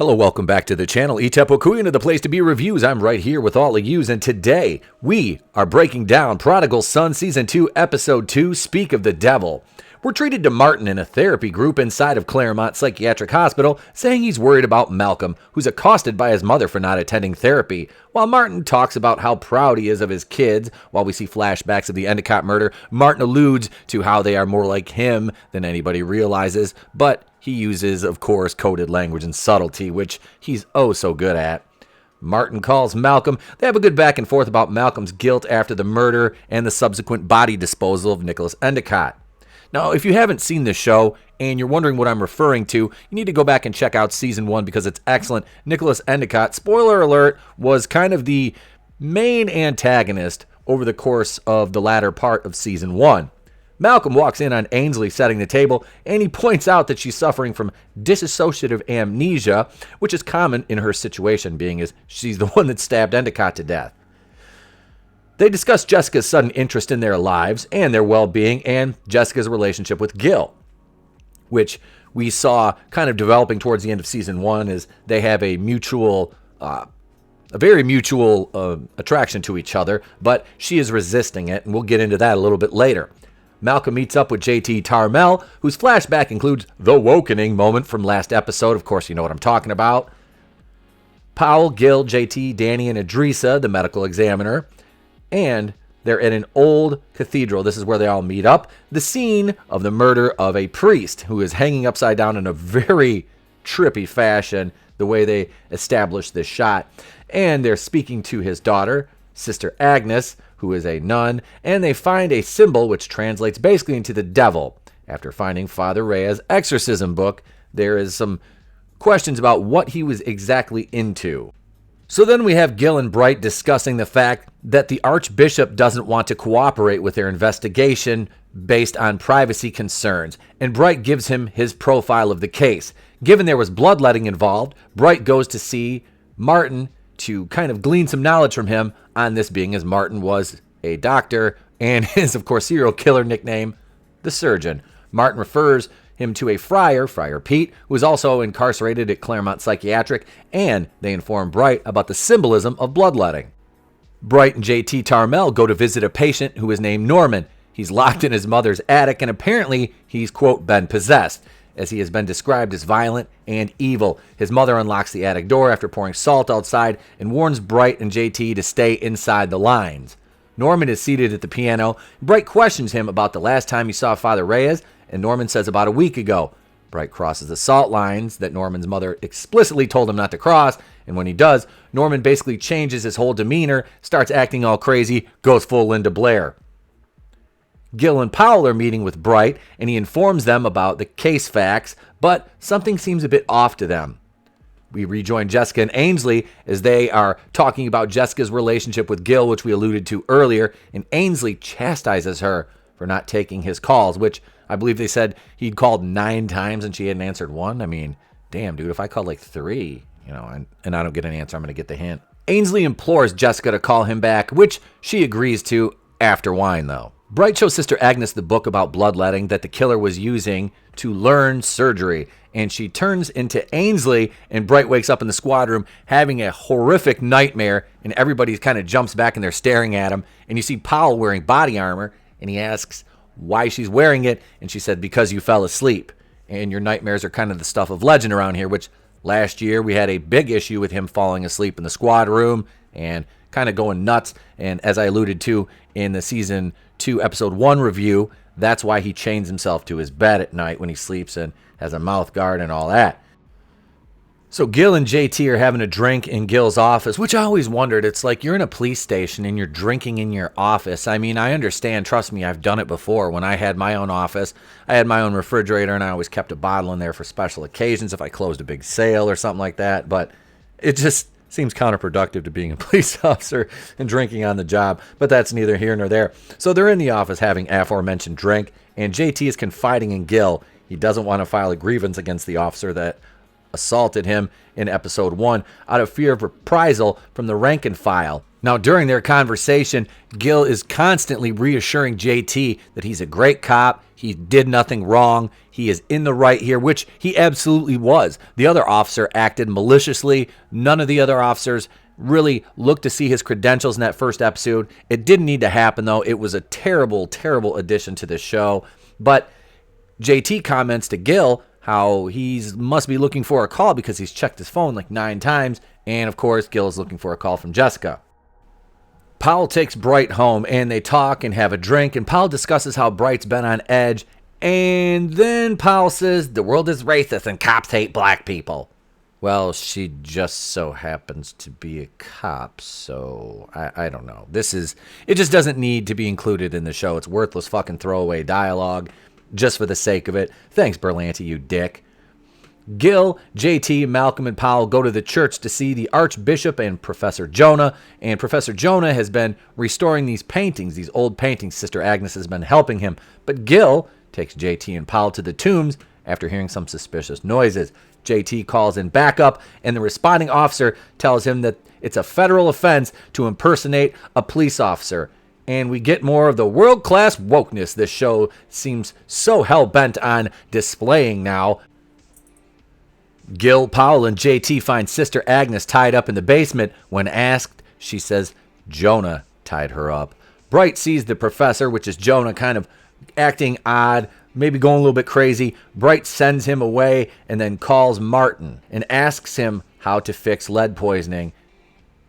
Hello, welcome back to the channel. Itepokuina, the place to be reviews. I'm right here with all of yous, and today we are breaking down Prodigal Son Season 2, Episode 2, Speak of the Devil. We're treated to Martin in a therapy group inside of Claremont Psychiatric Hospital, saying he's worried about Malcolm, who's accosted by his mother for not attending therapy. While Martin talks about how proud he is of his kids, while we see flashbacks of the Endicott murder, Martin alludes to how they are more like him than anybody realizes, but he uses, of course, coded language and subtlety, which he's oh so good at. Martin calls Malcolm. They have a good back and forth about Malcolm's guilt after the murder and the subsequent body disposal of Nicholas Endicott. Now, if you haven't seen this show and you're wondering what I'm referring to, you need to go back and check out Season 1 because it's excellent. Nicholas Endicott, spoiler alert, was kind of the main antagonist over the course of the latter part of Season 1. Malcolm walks in on Ainsley setting the table, and he points out that she's suffering from dissociative amnesia, which is common in her situation, being as she's the one that stabbed Endicott to death. They discuss Jessica's sudden interest in their lives and their well-being, and Jessica's relationship with Gil, which we saw kind of developing towards the end of Season 1 as they have a very mutual attraction to each other, but she is resisting it, and we'll get into that a little bit later. Malcolm meets up with JT Tarmel, whose flashback includes the wokening moment from last episode. Of course, you know what I'm talking about. Powell, Gil, JT, Danny, and Idrissa, the medical examiner. And they're in an old cathedral. This is where they all meet up. The scene of the murder of a priest who is hanging upside down in a very trippy fashion, the way they established this shot. And they're speaking to his daughter, Sister Agnes, who is a nun, and they find a symbol which translates basically into the devil. After finding Father Rhea's exorcism book, there is some questions about what he was exactly into. So then we have Gil and Bright discussing the fact that the Archbishop doesn't want to cooperate with their investigation based on privacy concerns, and Bright gives him his profile of the case. Given there was bloodletting involved, Bright goes to see Martin to kind of glean some knowledge from him on this, being as Martin was a doctor and his, of course, serial killer nickname, the Surgeon. Martin refers him to a friar, Friar Pete, who is also incarcerated at Claremont Psychiatric, and they inform Bright about the symbolism of bloodletting. Bright and JT Tarmel go to visit a patient who is named Norman. He's locked in his mother's attic, and apparently he's, quote, been possessed, as he has been described as violent and evil. His mother unlocks the attic door after pouring salt outside and warns Bright and JT to stay inside the lines. Norman is seated at the piano. Bright questions him about the last time he saw Father Reyes, and Norman says about a week ago. Bright crosses the salt lines that Norman's mother explicitly told him not to cross, and when he does, Norman basically changes his whole demeanor, starts acting all crazy, goes full Linda Blair. Gil and Powell are meeting with Bright, and he informs them about the case facts, but something seems a bit off to them. We rejoin Jessica and Ainsley as they are talking about Jessica's relationship with Gil, which we alluded to earlier, and Ainsley chastises her for not taking his calls, which I believe they said he'd called 9 times and she hadn't answered one. I mean, damn, dude, if I called like 3, and I don't get an answer, I'm going to get the hint. Ainsley implores Jessica to call him back, which she agrees to after wine, though. Bright shows Sister Agnes the book about bloodletting that the killer was using to learn surgery, and she turns into Ainsley, and Bright wakes up in the squad room having a horrific nightmare, and everybody kind of jumps back and they're staring at him, and you see Powell wearing body armor, and he asks why she's wearing it, and she said, because you fell asleep, and your nightmares are kind of the stuff of legend around here, which last year we had a big issue with him falling asleep in the squad room and kind of going nuts, and as I alluded to in the Season 2 Episode 1 review, that's why he chains himself to his bed at night when he sleeps and has a mouth guard and all that. So Gil and JT are having a drink in Gil's office, which I always wondered. It's like you're in a police station and you're drinking in your office. I mean, I understand. Trust me, I've done it before. When I had my own office, I had my own refrigerator, and I always kept a bottle in there for special occasions if I closed a big sale or something like that. But it just seems counterproductive to being a police officer and drinking on the job. But that's neither here nor there. So they're in the office having aforementioned drink, and JT is confiding in Gil. He doesn't want to file a grievance against the officer that assaulted him in episode 1 out of fear of reprisal from the rank and file. Now, during their conversation, Gil is constantly reassuring JT that he's a great cop, he did nothing wrong, he is in the right here, which he absolutely was. The other officer acted maliciously. None of the other officers really looked to see his credentials in that first episode. It didn't need to happen, though. It was a terrible, terrible addition to the show. But JT comments to Gil how he must be looking for a call because he's checked his phone like 9 times. And, of course, Gil is looking for a call from Jessica. Powell takes Bright home, and they talk and have a drink, and Powell discusses how Bright's been on edge, and then Powell says the world is racist and cops hate black people. Well, she just so happens to be a cop, so I don't know. It just doesn't need to be included in the show. It's worthless fucking throwaway dialogue just for the sake of it. Thanks, Berlanti, you dick. Gil, JT, Malcolm, and Powell go to the church to see the Archbishop and Professor Jonah. And Professor Jonah has been restoring these paintings, these old paintings. Sister Agnes has been helping him. But Gil takes JT and Powell to the tombs after hearing some suspicious noises. JT calls in backup, and the responding officer tells him that it's a federal offense to impersonate a police officer. And we get more of the world-class wokeness this show seems so hell-bent on displaying now. Gil, Powell, and JT find Sister Agnes tied up in the basement. When asked, she says Jonah tied her up. Bright sees the professor, which is Jonah, kind of acting odd, maybe going a little bit crazy. Bright sends him away and then calls Martin and asks him how to fix lead poisoning.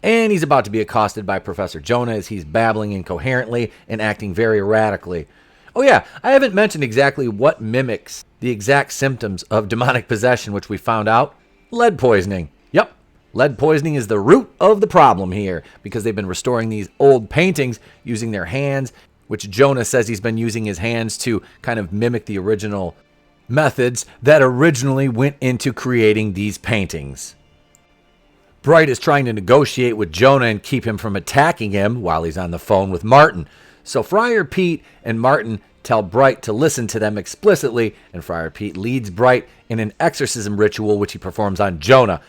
And he's about to be accosted by Professor Jonah as he's babbling incoherently and acting very erratically. Oh yeah, I haven't mentioned exactly what mimics the exact symptoms of demonic possession, which we found out. Lead poisoning. Yep, lead poisoning is the root of the problem here because they've been restoring these old paintings using their hands, which Jonah says he's been using his hands to kind of mimic the original methods that originally went into creating these paintings. Bright is trying to negotiate with Jonah and keep him from attacking him while he's on the phone with Martin. So Friar Pete and Martin tell Bright to listen to them explicitly, and Friar Pete leads Bright in an exorcism ritual which he performs on Jonah.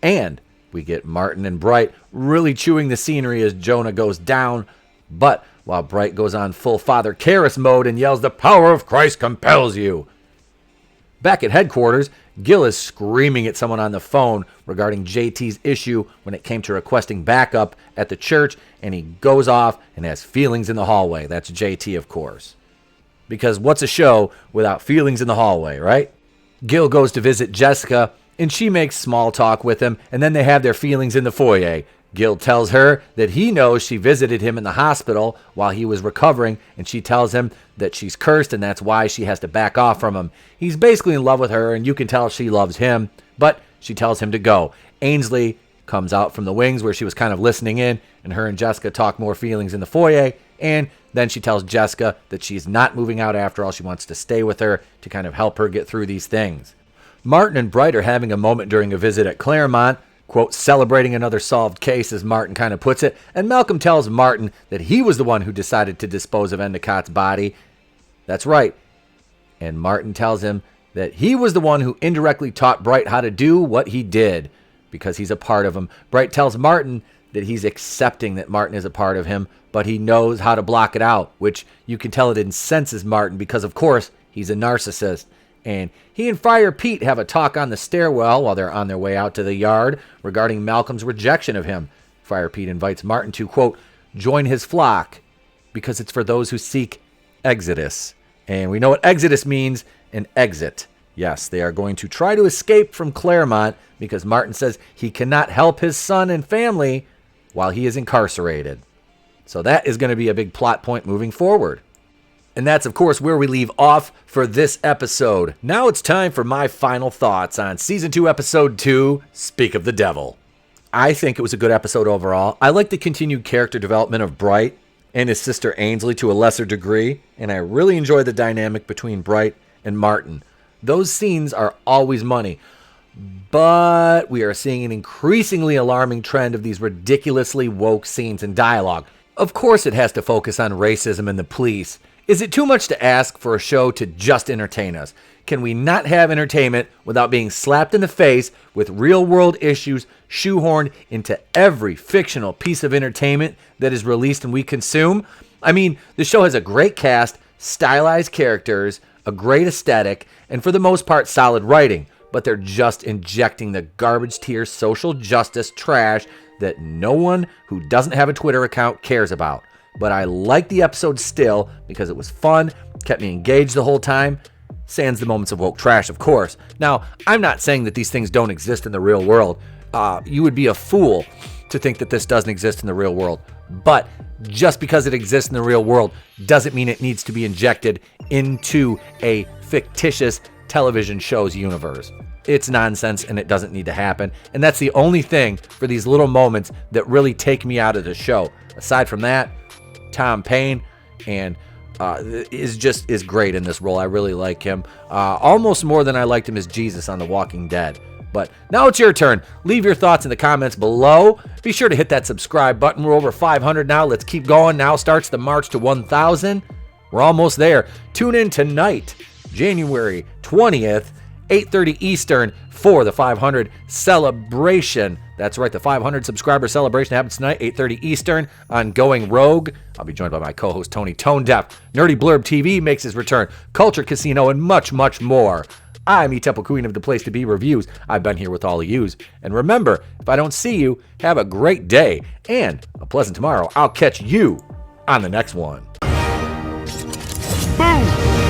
And we get Martin and Bright really chewing the scenery as Jonah goes down, but while Bright goes on full Father Karras mode and yells, "The power of Christ compels you." Back at headquarters, Gil is screaming at someone on the phone regarding JT's issue when it came to requesting backup at the church, and he goes off and has feelings in the hallway. That's JT, of course. Because what's a show without feelings in the hallway, right? Gil goes to visit Jessica, and she makes small talk with him, and then they have their feelings in the foyer. Gil tells her that he knows she visited him in the hospital while he was recovering, and she tells him that she's cursed and that's why she has to back off from him. He's basically in love with her, and you can tell she loves him, but she tells him to go. Ainsley comes out from the wings where she was kind of listening in, and her and Jessica talk more feelings in the foyer, and then she tells Jessica that she's not moving out after all. She wants to stay with her to kind of help her get through these things. Martin and Bright are having a moment during a visit at Claremont, quote, celebrating another solved case, as Martin kind of puts it, and Malcolm tells Martin that he was the one who decided to dispose of Endicott's body. That's right. And Martin tells him that he was the one who indirectly taught Bright how to do what he did because he's a part of him. Bright tells Martin that he's accepting that Martin is a part of him, but he knows how to block it out, which you can tell it incenses Martin because, of course, he's a narcissist. And he and Friar Pete have a talk on the stairwell while they're on their way out to the yard regarding Malcolm's rejection of him. Friar Pete invites Martin to, quote, join his flock because it's for those who seek exodus. And we know what exodus means, an exit. Yes, they are going to try to escape from Claremont because Martin says he cannot help his son and family while he is incarcerated. So that is going to be a big plot point moving forward. And that's, of course, where we leave off for this episode. Now it's time for my final thoughts on Season 2, Episode 2, Speak of the Devil. I think it was a good episode overall. I like the continued character development of Bright and his sister Ainsley to a lesser degree, and I really enjoy the dynamic between Bright and Martin. Those scenes are always money, but we are seeing an increasingly alarming trend of these ridiculously woke scenes and dialogue. Of course it has to focus on racism and the police. Is it too much to ask for a show to just entertain us? Can we not have entertainment without being slapped in the face with real-world issues shoehorned into every fictional piece of entertainment that is released and we consume? I mean, the show has a great cast, stylized characters, a great aesthetic, and for the most part, solid writing. But they're just injecting the garbage tier social justice trash that no one who doesn't have a Twitter account cares about. But I liked the episode still because it was fun, kept me engaged the whole time. Sans the moments of woke trash, of course. Now, I'm not saying that these things don't exist in the real world. You would be a fool to think that this doesn't exist in the real world. But just because it exists in the real world doesn't mean it needs to be injected into a fictitious television show's universe. It's nonsense and it doesn't need to happen. And that's the only thing for these little moments that really take me out of the show. Aside from that, Tom Payne and is great in this role. I really like him. Almost more than I liked him as Jesus on The Walking Dead. But now it's your turn. Leave your thoughts in the comments below. Be sure to hit that subscribe button. We're over 500 now. Let's keep going. Now starts the march to 1,000. We're almost there. Tune in tonight, January 20th, 8:30 Eastern, for the 500 celebration. That's right, the 500 subscriber celebration happens tonight, 8:30 Eastern, on Going Rogue. I'll be joined by my co-host Tony Tone Deaf. Nerdy Blurb TV makes his return, Culture Casino, and much, much more. I'm E-Temple Queen of the Place to Be Reviews. I've been here with all of yous. And remember, if I don't see you, have a great day and a pleasant tomorrow. I'll catch you on the next one. Boom!